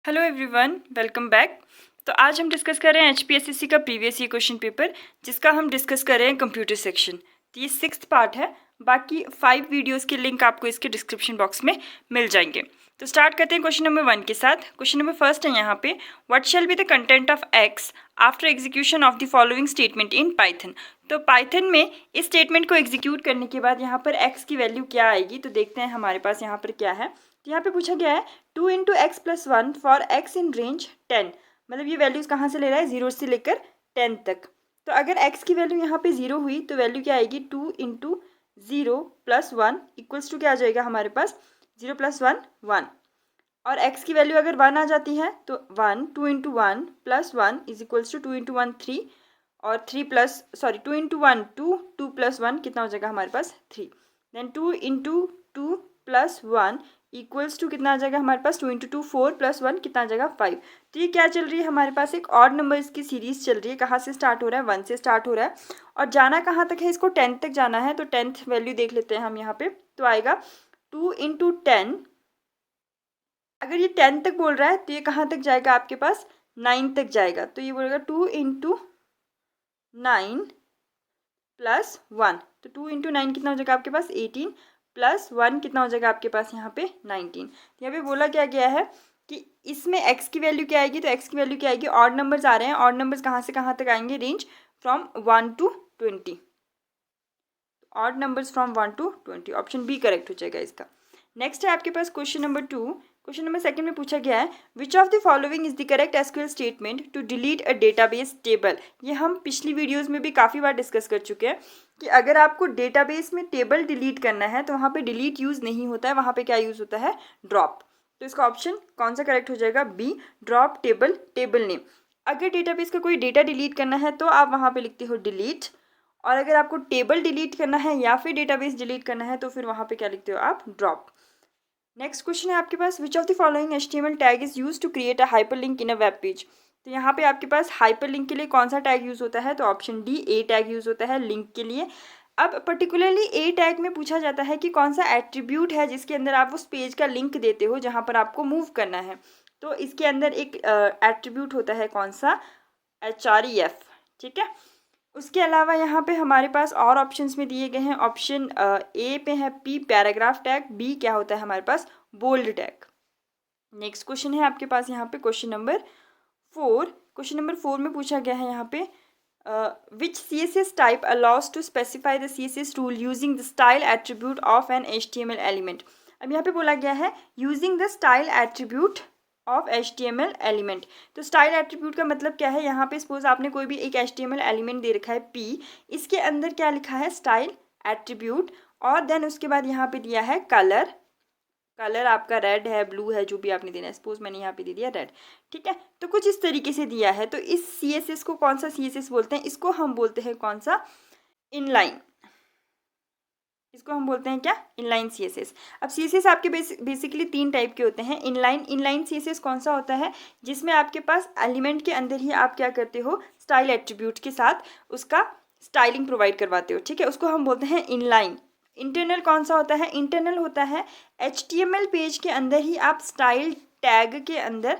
Hello everyone, welcome back. तो आज हम डिस्कस कर रहे हैं HPSSC का प्रीवियस ईयर क्वेश्चन पेपर, जिसका हम डिस्कस कर रहे हैं कंप्यूटर सेक्शन। तो ये 6th पार्ट है। बाकी 5 वीडियोस के लिंक आपको इसके डिस्क्रिप्शन बॉक्स में मिल जाएंगे। तो स्टार्ट करते हैं क्वेश्चन नंबर 1 के साथ। क्वेश्चन नंबर फर्स्ट है यहाँ पे, what shall be the content of x after execution of the following statement in Python. तो पाइथन में इस स्टेटमेंट को एग्जीक्यूट करने के बाद यहाँ पर एक्स की वैल्यू क्या आएगी। तो देखते हैं हमारे पास यहाँ पर क्या है। तो यहाँ पे पूछा गया है 2 into x plus 1 for x in range 10। मतलब ये वैल्यूज़ कहाँ से ले रहा है, 0 से लेकर 10 तक। तो अगर x की वैल्यू यहाँ पे 0 हुई तो वैल्यू क्या आएगी, 2 इंटू 0 प्लस 1 इक्वल्स टू क्या आ जाएगा हमारे पास, 0 प्लस 1 1। और x की वैल्यू अगर 1 आ जाती है तो 1, 2 into 1 plus 1 is equals to 2 into 1 3, और 2 इंटू 1 2, 2 प्लस 1 कितना हो जाएगा हमारे पास 3। Then 2 into 2 plus 1 equals to कितना आ जाएगा हमारे पास, 2 इंटू 2 4 प्लस 1 कितना आ जाएगा 5। तो ये क्या चल रही है हमारे पास, एक ऑड नंबर्स की सीरीज चल रही है। कहाँ से स्टार्ट हो रहा है, 1 से स्टार्ट हो रहा है और जाना कहाँ तक है, इसको 10 तक जाना है। तो 10th वैल्यू देख लेते हैं हम यहाँ पे। तो आएगा 2 इंटू 10। अगर ये 10 तक बोल रहा है तो ये कहाँ तक जाएगा आपके पास, 9 तक जाएगा। तो ये बोलेगा 2 इंटू 9 प्लस 1। तो 2 इंटू 9 कितना हो जाएगा आपके पास 18, प्लस 1 कितना हो जाएगा आपके पास यहाँ पे 19। यहाँ पे बोला क्या गया है कि इसमें x की वैल्यू क्या आएगी। तो x की वैल्यू क्या आएगी, ऑड नंबर्स आ रहे हैं। ऑड नंबर्स कहाँ से कहाँ तक आएंगे, range from 1 to 20। Odd numbers from 1 to 20, option B correct हो जाएगा इसका। नेक्स्ट है आपके पास क्वेश्चन नंबर 2। क्वेश्चन नंबर 2 में पूछा गया है, which of the following is the correct SQL statement to delete a database table. ये हम पिछली वीडियोस में भी काफ़ी बार डिस्कस कर चुके हैं कि अगर आपको डेटाबेस में टेबल डिलीट करना है तो वहाँ पे डिलीट यूज़ नहीं होता है, वहाँ पे क्या यूज़ होता है, ड्रॉप। तो इसका ऑप्शन कौन सा करेक्ट हो जाएगा, बी, ड्रॉप टेबल नेम। अगर डेटाबेस का कोई डेटा डिलीट करना है तो आप वहाँ पे लिखते हो डिलीट, और अगर आपको टेबल डिलीट करना है या फिर डेटाबेस डिलीट करना है तो फिर वहाँ पे क्या लिखते हो आप, ड्रॉप। नेक्स्ट क्वेश्चन है आपके पास, which of the following HTML tag is use to create a hyperlink in a web page. तो यहाँ पे आपके पास हाइपरलिंक के लिए कौन सा टैग यूज़ होता है, तो ऑप्शन डी, ए टैग यूज़ होता है लिंक के लिए। अब पर्टिकुलरली ए टैग में पूछा जाता है कि कौन सा एट्रीब्यूट है जिसके अंदर आप उस पेज का लिंक देते हो जहाँ पर आपको मूव करना है। तो इसके अंदर एक एट्रीब्यूट होता है कौन सा, href, ठीक है। उसके अलावा यहाँ पे हमारे पास और ऑप्शंस में दिए गए हैं। ऑप्शन ए पे है पी, पैराग्राफ टैग, बी क्या होता है हमारे पास, बोल्ड टैग। नेक्स्ट क्वेश्चन है आपके पास यहाँ पे क्वेश्चन नंबर 4। क्वेश्चन नंबर 4 में पूछा गया है यहाँ पे, which CSS type allows to specify the CSS rule using the style attribute of an HTML element. अब यहाँ पे बोला गया है using the style attribute of HTML element. तो स्टाइल एट्रीब्यूट का मतलब क्या है, यहाँ पे सपोज आपने कोई भी एक HTML एलिमेंट दे रखा है P, इसके अंदर क्या लिखा है, स्टाइल एट्रीब्यूट, और देन उसके बाद यहाँ पे दिया है कलर आपका रेड है, ब्लू है, जो भी आपने देना है। सपोज मैंने यहाँ पे दे दिया रेड, ठीक है। तो कुछ इस तरीके से दिया है। तो इस CSS को कौन सा CSS बोलते हैं, इसको हम बोलते हैं कौन सा, इनलाइन। इसको हम बोलते हैं क्या, इनलाइन CSS। अब CSS आपके बेसिकली 3 टाइप के होते हैं। इनलाइन CSS कौन सा होता है, जिसमें आपके पास एलिमेंट के अंदर ही आप क्या करते हो, स्टाइल एट्रीब्यूट के साथ उसका स्टाइलिंग प्रोवाइड करवाते हो, ठीक है। उसको हम बोलते हैं इनलाइन। इंटरनल कौन सा होता है, इंटरनल होता है HTML पेज के अंदर ही आप स्टाइल टैग के अंदर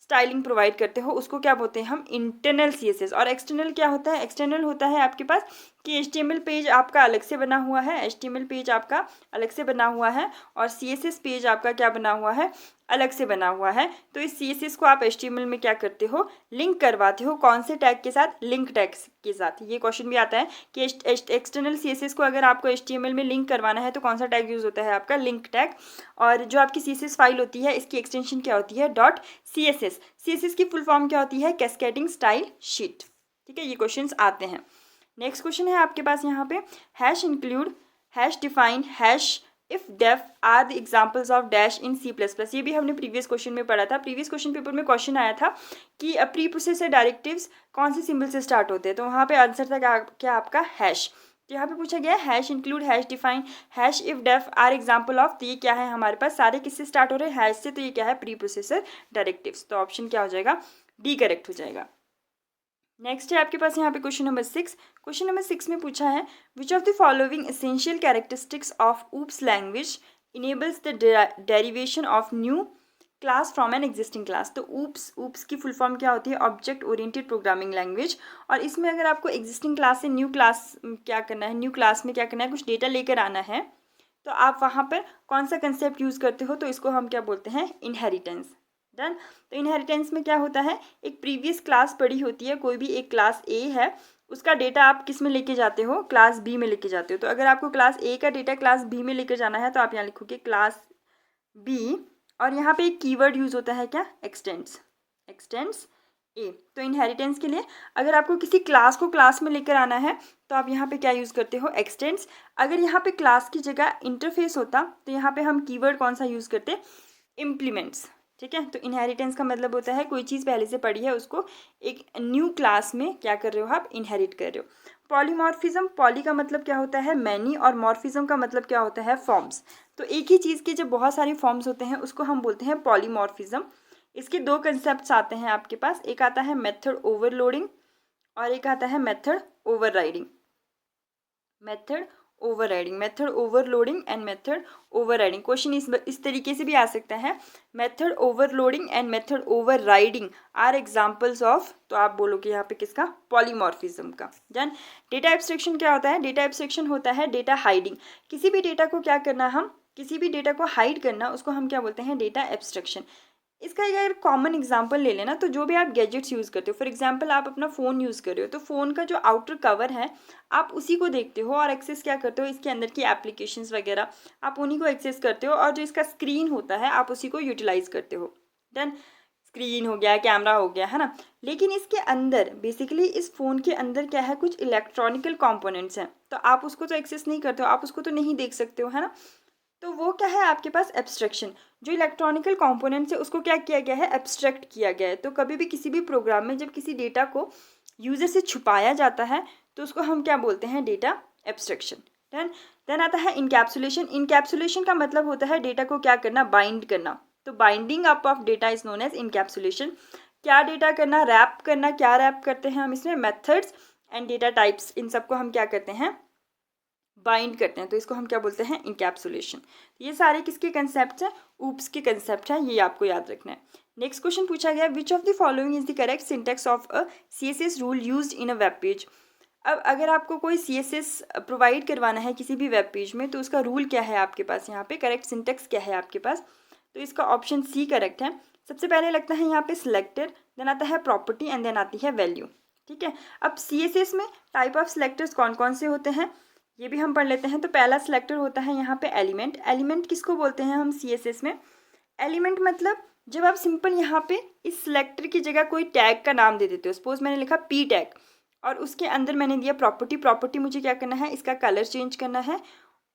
स्टाइलिंग प्रोवाइड करते हो, उसको क्या बोलते हैं हम, इंटरनल CSS। और एक्सटर्नल क्या होता है, एक्सटर्नल होता है आपके पास कि HTML पेज आपका अलग से बना हुआ है, HTML पेज आपका अलग से बना हुआ है और CSS पेज आपका क्या बना हुआ है, अलग से बना हुआ है। तो इस CSS को आप HTML में क्या करते हो, लिंक करवाते हो, कौन से टैग के साथ, लिंक टैग के साथ। ये क्वेश्चन भी आता है कि एक्सटर्नल CSS को अगर आपको HTML में लिंक करवाना है तो कौन सा टैग यूज़ होता है आपका, लिंक टैग। और जो आपकी CSS फाइल होती है इसकी एक्सटेंशन क्या होती है, .css। CSS की फुल फॉर्म क्या होती है, कैस्केडिंग स्टाइल शीट, ठीक है। ये क्वेश्चंस आते हैं। नेक्स्ट क्वेश्चन है आपके पास यहाँ पे, hash include, hash define, hash ifdef are the examples of dash in C++। ये भी हमने प्रीवियस क्वेश्चन में पढ़ा था। प्रीवियस क्वेश्चन पेपर में क्वेश्चन आया था कि प्री प्रोसेसर डायरेक्टिव्स कौन से सिंबल से स्टार्ट होते हैं। तो वहाँ पे आंसर था क्या आपका, हैश। तो यहाँ पे पूछा गया है hash include, hash define, hash ifdef are example of. तो ये क्या है हमारे पास, सारे किससे स्टार्ट हो रहे हैं, हैश से। तो ये क्या है, प्री प्रोसेसर डायरेक्टिव्स। तो ऑप्शन क्या हो जाएगा, डी करेक्ट हो जाएगा। नेक्स्ट है आपके पास यहाँ पे क्वेश्चन नंबर 6। क्वेश्चन नंबर 6 में पूछा है, which of the following essential characteristics of oops language enables the derivation of new class from an existing class. तो ऊप्स की फुल फॉर्म क्या होती है? Object oriented programming language. और इसमें अगर आपको एग्जिस्टिंग क्लास से न्यू क्लास क्या करना है, न्यू क्लास में क्या करना है, कुछ डेटा लेकर आना है, तो आप वहाँ पर कौन सा कंसेप्ट यूज़ करते हो? तो इसको हम क्या बोलते हैं? इनहेरिटेंस। डन। तो इनहेरिटेंस में क्या होता है? एक प्रीवियस क्लास पड़ी होती है, कोई भी एक क्लास ए है, उसका डेटा आप किस में लेके जाते हो? क्लास बी में लेके जाते हो। तो अगर आपको क्लास ए का डेटा क्लास बी में लेकर जाना है तो आप यहाँ लिखोगे क्लास बी, और यहाँ पे एक कीवर्ड यूज़ होता है क्या? एक्सटेंड्स। एक्सटेंड्स ए। तो इनहेरिटेंस के लिए अगर आपको किसी क्लास को क्लास में लेकर आना है तो आप यहाँ पे क्या यूज़ करते हो? एक्सटेंड्स। अगर यहाँ पे क्लास की जगह इंटरफेस होता तो यहाँ पे हम कीवर्ड कौन सा यूज़ करते? इम्प्लीमेंट्स। ठीक है। तो इनहेरिटेंस का मतलब होता है कोई चीज़ पहले से पड़ी है उसको एक न्यू क्लास में क्या कर रहे हो? आप इनहेरिट कर रहे हो। पॉलीमॉर्फिज्म, पॉली का मतलब क्या होता है? मैनी, और मॉर्फिज्म का मतलब क्या होता है? फॉर्म्स। तो एक ही चीज़ के जब बहुत सारे फॉर्म्स होते हैं उसको हम बोलते हैं पॉलीमॉर्फिज्म। इसके दो कंसेप्ट्स आते हैं आपके पास, एक आता है मेथड ओवरलोडिंग और एक आता है method overriding. Method overriding, method overloading and method overriding. Question इस तरीके से भी आ सकता है, method overloading and method overriding are examples of. तो आप बोलोगे यहाँ पे किसका? पॉलीमॉर्फिज्म का। डन। डेटा एब्स्ट्रैक्शन क्या होता है? डेटा एब्स्ट्रैक्शन होता है डेटा हाइडिंग। किसी भी डेटा को क्या करना, हम किसी भी डेटा को हाइड करना, उसको हम क्या बोलते हैं? Data abstraction. इसका एक अगर कॉमन एग्जांपल ले लेना, तो जो भी आप गैजेट्स यूज़ करते हो, फॉर एग्जांपल आप अपना फ़ोन यूज़ कर रहे हो, तो फ़ोन का जो आउटर कवर है आप उसी को देखते हो और एक्सेस क्या करते हो? इसके अंदर की एप्लीकेशंस वगैरह आप उन्हीं को एक्सेस करते हो, और जो इसका स्क्रीन होता है आप उसी को यूटिलाइज़ करते हो। डन। स्क्रीन हो गया, कैमरा हो गया, है ना। लेकिन इसके अंदर बेसिकली इस फ़ोन के अंदर क्या है? कुछ इलेक्ट्रॉनिकल कॉम्पोनेंट्स हैं, तो आप उसको तो एक्सेस नहीं करते हो, आप उसको तो नहीं देख सकते हो, है ना। तो वो क्या है आपके पास? एब्स्ट्रैक्शन। जो इलेक्ट्रॉनिकल कंपोनेंट्स है उसको क्या किया गया है? एब्स्ट्रैक्ट किया गया है। तो कभी भी किसी भी प्रोग्राम में जब किसी डेटा को यूज़र से छुपाया जाता है तो उसको हम क्या बोलते हैं? Data abstraction. देन आता है इनकैप्सुलेशन। इनकैप्सुलेशन का मतलब होता है डेटा को क्या करना? बाइंड करना। तो binding up of data is known as encapsulation. क्या डेटा करना? रैप करना। क्या रैप करते हैं हम इसमें? मेथड्स एंड डेटा टाइप्स, इन सबको हम क्या करते हैं? बाइंड करते हैं। तो इसको हम क्या बोलते हैं? इनकैप्सुलेशन। ये सारे किसके कंसेप्ट हैं? ऊप्स के कंसेप्ट हैं, ये आपको याद रखना है। नेक्स्ट क्वेश्चन पूछा गया, which of the following is the correct syntax of a CSS rule used in a web page. अब अगर आपको कोई CSS प्रोवाइड करवाना है किसी भी वेब पेज में, तो उसका रूल क्या है आपके पास? यहाँ पे करेक्ट सिंटेक्स क्या है आपके पास? तो इसका ऑप्शन सी करेक्ट है। सबसे पहले लगता है यहाँ पे सिलेक्टर, देन आता है प्रॉपर्टी एंड देन आती है वैल्यू। ठीक है। अब CSS में टाइप ऑफ सिलेक्टर्स कौन कौन से होते हैं ये भी हम पढ़ लेते हैं। तो पहला सिलेक्टर होता है यहाँ पे एलिमेंट। एलिमेंट किसको बोलते हैं हम CSS में? एलिमेंट मतलब जब आप सिंपल यहाँ पे इस सिलेक्टर की जगह कोई टैग का नाम दे देते हो। सपोज मैंने लिखा P टैग और उसके अंदर मैंने दिया प्रॉपर्टी। प्रॉपर्टी मुझे क्या करना है? इसका कलर चेंज करना है,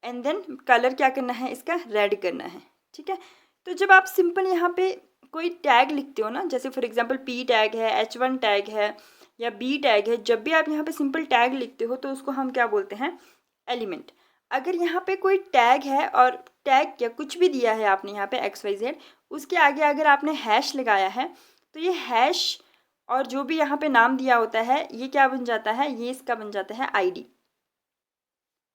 एंड देन कलर क्या करना है? इसका रेड करना है। ठीक है। तो जब आप सिंपल यहाँ पे कोई टैग लिखते हो ना, जैसे फॉर एग्जाम्पल P टैग है, H1 टैग है या B टैग है, जब भी आप यहाँ पे सिंपल टैग लिखते हो तो उसको हम क्या बोलते हैं? एलिमेंट। अगर यहाँ पे कोई टैग है और टैग क्या कुछ भी दिया है आपने यहाँ पे XYZ, उसके आगे अगर आपने हैश लगाया है तो ये हैश और जो भी यहाँ पे नाम दिया होता है ये क्या बन जाता है? ये इसका बन जाता है ID।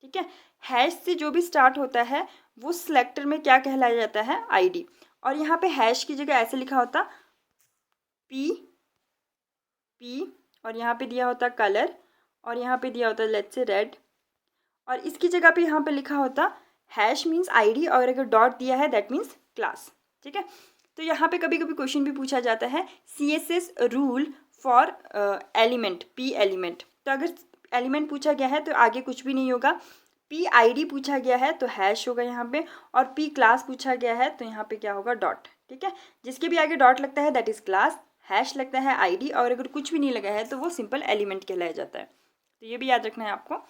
ठीक है। हैश से जो भी स्टार्ट होता है वो सिलेक्टर में क्या कहलाया जाता है? ID। और यहाँ पे हैश की जगह ऐसे लिखा होता P और यहाँ पे दिया होता कलर और यहाँ पे दिया होता लेट्स से रेड, और इसकी जगह पे यहाँ पे लिखा होता हैश मीन्स ID और अगर डॉट दिया है दैट मीन्स क्लास। ठीक है। तो यहाँ पे कभी कभी क्वेश्चन भी पूछा जाता है CSS rule for element, P element. तो अगर एलिमेंट पूछा गया है तो आगे कुछ भी नहीं होगा। P ID पूछा गया है तो हैश होगा यहाँ पे, और P क्लास पूछा गया है तो यहाँ पे क्या होगा? डॉट। ठीक है। जिसके भी आगे डॉट लगता है दैट इज क्लास, हैश लगता है ID, और अगर कुछ भी नहीं लगा है तो वो सिंपल एलिमेंट कहलाया जाता है। तो ये भी याद रखना है आपको।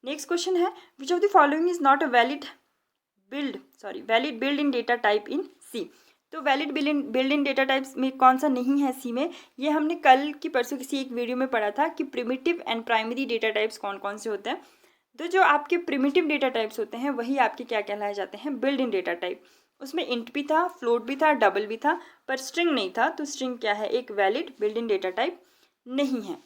नेक्स्ट क्वेश्चन है, which of the following is not a valid build in data type in C। तो valid build in data types में कौन सा नहीं है C में? ये हमने कल की परसों किसी एक वीडियो में पढ़ा था कि primitive and primary data types कौन कौन से होते हैं। तो जो आपके प्रिमिटिव डेटा टाइप्स होते हैं वही आपके क्या कहलाए जाते हैं? Build in data type. उसमें इंट भी था, फ्लोट भी था, डबल भी था, पर स्ट्रिंग नहीं था। तो स्ट्रिंग क्या है? एक valid build in data type नहीं है।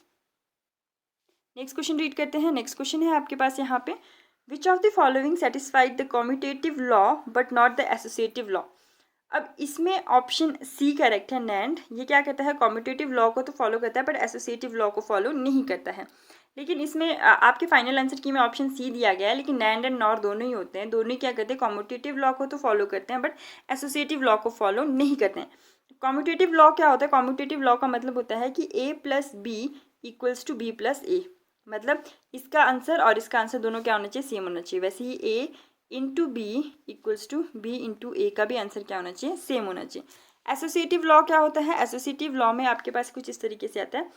नेक्स्ट क्वेश्चन रीड करते हैं। नेक्स्ट क्वेश्चन है आपके पास यहाँ पे, विच of the following satisfied the commutative law but not the associative law. अब इसमें ऑप्शन सी करेक्ट है, नैंड। ये क्या कहता है, कॉम्यूटेटिव लॉ को तो फॉलो करता है बट एसोसिएटिव लॉ को फॉलो नहीं करता है। लेकिन इसमें आपके फाइनल आंसर की में ऑप्शन सी दिया गया है, लेकिन नैंड एंड नॉर दोनों ही होते हैं। दोनों ही क्या करते हैं, कॉम्यूटेटिव लॉ को तो फॉलो करते हैं बट एसोसिएटिव लॉ को फॉलो नहीं करते हैं। कॉम्यूटेटिव लॉ क्या होता है, कॉम्यूटेटिव लॉ का मतलब होता है कि A plus B equals to B plus A, मतलब इसका आंसर और इसका आंसर दोनों क्या होना चाहिए, सेम होना चाहिए। वैसे ही A into B equals to B into A का भी आंसर क्या होना चाहिए, सेम होना चाहिए। एसोसिएटिव लॉ क्या होता है, एसोसिएटिव लॉ में आपके पास कुछ इस तरीके से आता है,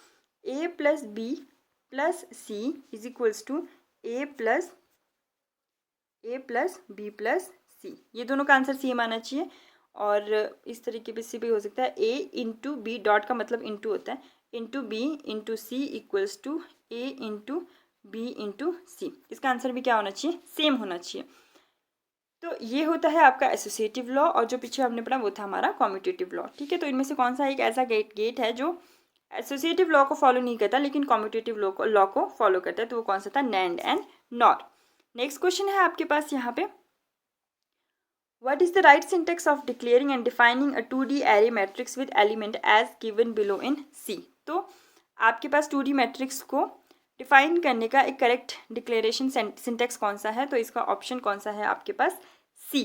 A plus B plus C is equals to A plus B plus C, ये दोनों का आंसर सेम आना चाहिए। और इस तरीके से भी हो सकता है, ए इंटू बी, डॉट का मतलब इंटू होता है, into B into C equals to A into B into C, इसका आंसर भी क्या होना चाहिए, सेम होना चाहिए। तो ये होता है आपका एसोसिएटिव लॉ, और जो पीछे हमने पढ़ा वो था हमारा कॉम्यूटेटिव लॉ। ठीक है, तो इनमें से कौन सा एक ऐसा गेट है जो एसोसिएटिव लॉ को फॉलो नहीं करता लेकिन कॉम्यूटेटिव लॉ को फॉलो करता है, तो वो कौन सा था, NAND and nor. Next question है आपके पास यहाँ पे, What is the right syntax of declaring and defining a 2D array matrix with element as given below in C? तो आपके पास 2D मैट्रिक्स को डिफाइन करने का एक करेक्ट डिक्लेरेशन सिंटेक्स कौन सा है, तो इसका ऑप्शन कौन सा है आपके पास, C।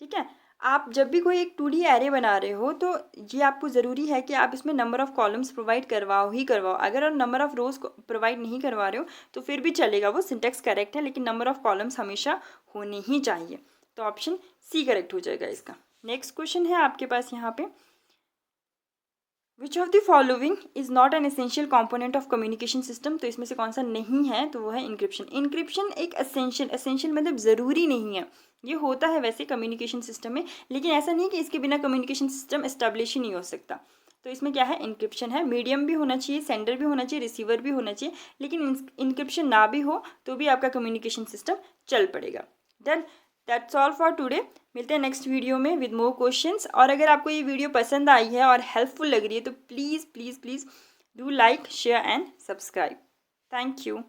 ठीक है, आप जब भी कोई एक 2D एरे बना रहे हो तो ये आपको ज़रूरी है कि आप इसमें नंबर ऑफ़ कॉलम्स प्रोवाइड करवाओ ही करवाओ। अगर आप नंबर ऑफ़ रोज़ प्रोवाइड नहीं करवा रहे हो तो फिर भी चलेगा, वो सिंटेक्स करेक्ट है, लेकिन नंबर ऑफ़ कॉलम्स हमेशा होने ही चाहिए। तो ऑप्शन सी करेक्ट हो जाएगा इसका। नेक्स्ट क्वेश्चन है आपके पास यहाँ पे, विच of the following is not an essential component of communication system? तो इसमें से कौन सा नहीं है, तो वो है इंक्रिप्शन। इंक्रिप्शन एक एसेंशियल मतलब ज़रूरी नहीं है, ये होता है वैसे कम्युनिकेशन सिस्टम में, लेकिन ऐसा नहीं कि इसके बिना कम्युनिकेशन सिस्टम एस्टेब्लिश ही नहीं हो सकता। तो इसमें क्या है, इंक्रिप्शन है। मीडियम भी होना चाहिए, सेंडर भी होना चाहिए, रिसीवर भी होना चाहिए, लेकिन इंक्रिप्शन ना भी हो तो भी आपका कम्युनिकेशन सिस्टम चल पड़ेगा। Done, that's all for today. मिलते हैं नेक्स्ट वीडियो में विद मोर क्वेश्चंस। और अगर आपको ये वीडियो पसंद आई है और हेल्पफुल लग रही है तो please please please do like, share and subscribe. Thank you.